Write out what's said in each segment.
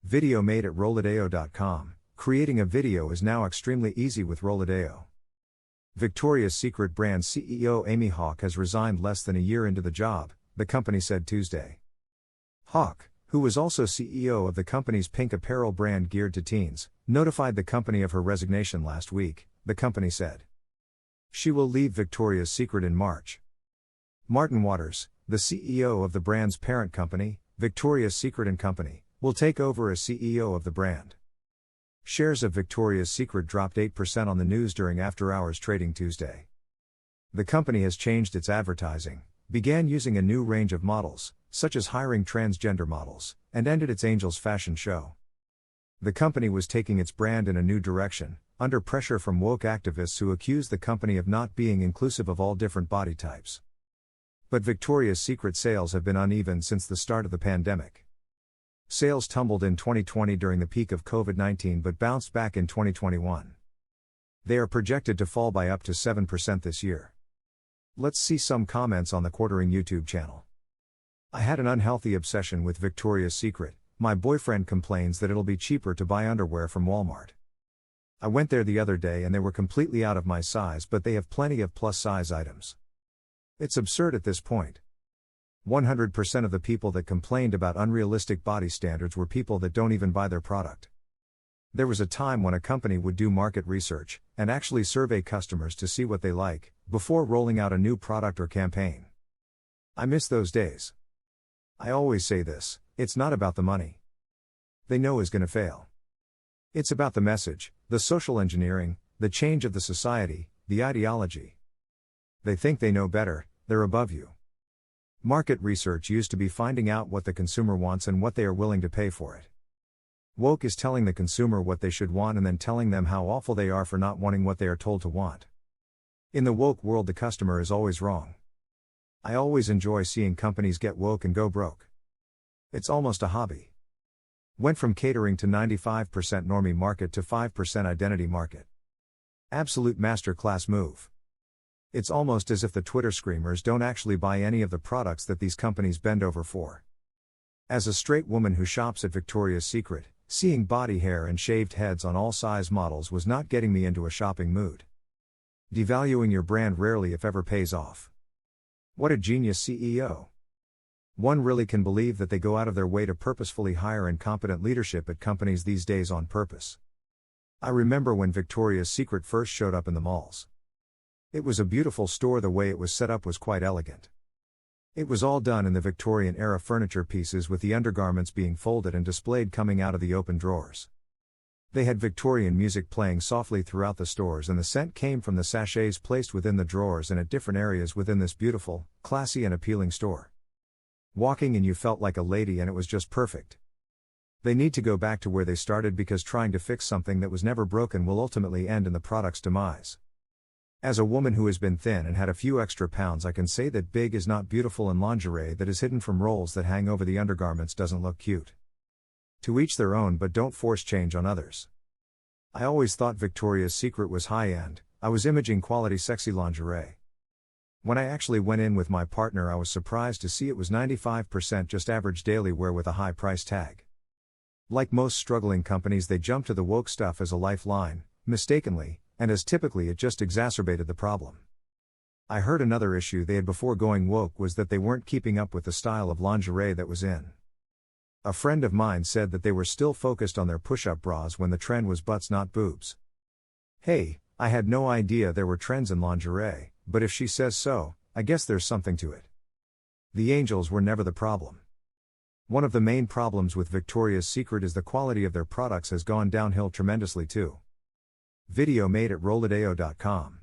Video made at Rollideo.com. Creating a video is now extremely easy with Rollideo. Victoria's Secret brand CEO Amy Hawke has resigned less than a year into the job, the company said Tuesday. Hawke, who was also CEO of the company's pink apparel brand geared to teens, notified the company of her resignation last week, the company said. She will leave Victoria's Secret in March. Martin Waters, the CEO of the brand's parent company, Victoria's Secret & Company, will take over as CEO of the brand. Shares of Victoria's Secret dropped 8% on the news during after-hours trading Tuesday. The company has changed its advertising, began using a new range of models, such as hiring transgender models, and ended its Angels fashion show. The company was taking its brand in a new direction, under pressure from woke activists who accused the company of not being inclusive of all different body types. But Victoria's Secret sales have been uneven since the start of the pandemic. Sales tumbled in 2020 during the peak of COVID-19 but bounced back in 2021. They are projected to fall by up to 7% this year. Let's see some comments on the Quartering YouTube channel. I had an unhealthy obsession with Victoria's Secret. My boyfriend complains that it'll be cheaper to buy underwear from Walmart. I went there the other day and they were completely out of my size, but they have plenty of plus size items. It's absurd at this point. 100% of the people that complained about unrealistic body standards were people that don't even buy their product. There was a time when a company would do market research, and actually survey customers to see what they like, before rolling out a new product or campaign. I miss those days. I always say this, it's not about the money they know is gonna fail. It's about the message, the social engineering, the change of the society, the ideology. They think they know better, they're above you. Market research used to be finding out what the consumer wants and what they are willing to pay for it. Woke is telling the consumer what they should want and then telling them how awful they are for not wanting what they are told to want. In the woke world, the customer is always wrong. I always enjoy seeing companies get woke and go broke. It's almost a hobby. Went from catering to 95% normie market to 5% identity market. Absolute masterclass move. It's almost as if the Twitter screamers don't actually buy any of the products that these companies bend over for. As a straight woman who shops at Victoria's Secret, seeing body hair and shaved heads on all size models was not getting me into a shopping mood. Devaluing your brand rarely if ever pays off. What a genius CEO. One really can believe that they go out of their way to purposefully hire incompetent leadership at companies these days on purpose. I remember when Victoria's Secret first showed up in the malls. It was a beautiful store. The way it was set up was quite elegant. It was all done in the Victorian-era furniture pieces, with the undergarments being folded and displayed coming out of the open drawers. They had Victorian music playing softly throughout the stores, and the scent came from the sachets placed within the drawers and at different areas within this beautiful, classy and appealing store. Walking in, you felt like a lady, and it was just perfect. They need to go back to where they started, because trying to fix something that was never broken will ultimately end in the product's demise. As a woman who has been thin and had a few extra pounds, I can say that big is not beautiful, and lingerie that is hidden from rolls that hang over the undergarments doesn't look cute. To each their own, but don't force change on others. I always thought Victoria's Secret was high-end. I was imaging quality sexy lingerie. When I actually went in with my partner, I was surprised to see it was 95% just average daily wear with a high price tag. Like most struggling companies, they jump to the woke stuff as a lifeline, mistakenly, and as typically it just exacerbated the problem. I heard another issue they had before going woke was that they weren't keeping up with the style of lingerie that was in. A friend of mine said that they were still focused on their push-up bras when the trend was butts not boobs. Hey, I had no idea there were trends in lingerie, but if she says so, I guess there's something to it. The Angels were never the problem. One of the main problems with Victoria's Secret is the quality of their products has gone downhill tremendously too. Video made at Rollideo.com.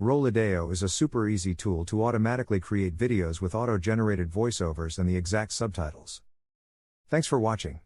Rollideo is a super easy tool to automatically create videos with auto-generated voiceovers and the exact subtitles. Thanks for watching.